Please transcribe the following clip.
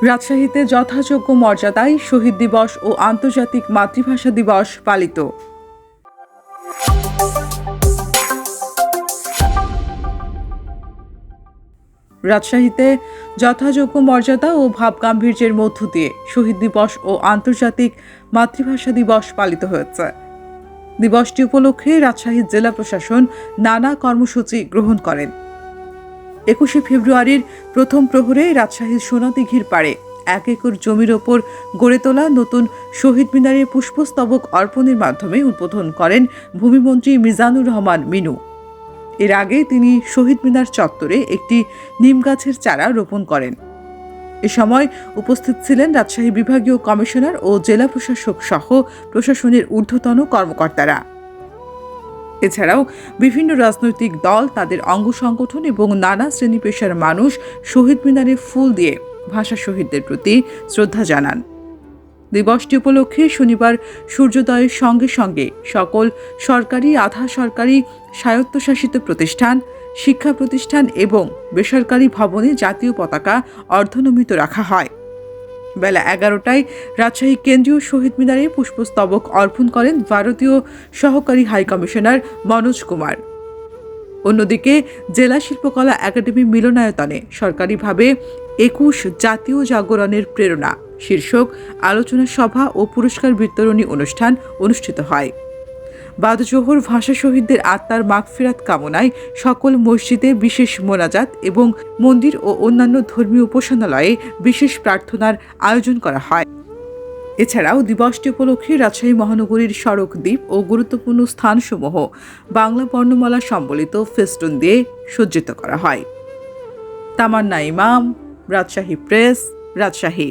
রাজশাহীতে যথাযোগ্য মর্যাদায় শহীদ দিবস ও আন্তর্জাতিক মাতৃভাষা দিবস পালিত। রাজশাহীতে যথাযোগ্য মর্যাদা ও ভাবগাম্ভীর্যের মধ্য দিয়ে শহীদ দিবস ও আন্তর্জাতিক মাতৃভাষা দিবস পালিত হয়েছে। দিবসটি উপলক্ষে রাজশাহী জেলা প্রশাসন নানা কর্মসূচি গ্রহণ করেন। 21শে ফেব্রুয়ারির প্রথম প্রহরে রাজশাহীর সোনাদিঘির পাড়ে 1 একর জমির ওপর গড়ে তোলা নতুন শহীদ মিনারের পুষ্পস্তবক অর্পণের মাধ্যমে উদ্বোধন করেন ভূমিমন্ত্রী মিজানুর রহমান মিনু। এর আগে তিনি শহীদ মিনার চত্বরে একটি নিম গাছের চারা রোপণ করেন। এ সময় উপস্থিত ছিলেন রাজশাহী বিভাগীয় কমিশনার ও জেলা প্রশাসক সহ প্রশাসনের ঊর্ধ্বতন কর্মকর্তারা। এছাড়াও বিভিন্ন রাজনৈতিক দল, তাদের অঙ্গ সংগঠন এবং নানা শ্রেণী পেশার মানুষ শহীদ মিনারে ফুল দিয়ে ভাষা শহীদদের প্রতি শ্রদ্ধা জানান। দিবসটি উপলক্ষে শনিবার সূর্যোদয়ের সঙ্গে সঙ্গে সকল সরকারি, আধা সরকারি, স্বায়ত্তশাসিত প্রতিষ্ঠান, শিক্ষা প্রতিষ্ঠান এবং বেসরকারি ভবনে জাতীয় পতাকা অর্ধনমিত রাখা হয়। বেলা 11টায় রাজশাহী কেন্দ্রীয় শহীদ মিনারে পুষ্পস্তবক অর্পণ করেন ভারতীয় সহকারী হাইকমিশনার মনোজ কুমার। অন্যদিকে জেলা শিল্পকলা একাডেমি মিলনায়তনে সরকারিভাবে 21 জাতীয় জাগরণের প্রেরণা শীর্ষক আলোচনা সভা ও পুরস্কার বিতরণী অনুষ্ঠান অনুষ্ঠিত হয়। বাদ জোহর ভাষা শহীদদের আত্মার মাগফিরাত কামনায় সকল মসজিদে বিশেষ মোনাজাত এবং মন্দির ও অন্যান্য ধর্মীয় উপাসনালয়ে বিশেষ প্রার্থনার আয়োজন করা হয়। এছাড়াও দিবসটি উপলক্ষে রাজশাহী মহানগরীর সড়ক দ্বীপ ও গুরুত্বপূর্ণ স্থানসমূহ বাংলা বর্ণমালা সম্বলিত ফেস্টুন দিয়ে সজ্জিত করা হয়। তামান্না ইমাম, রাজশাহী প্রেস, রাজশাহী।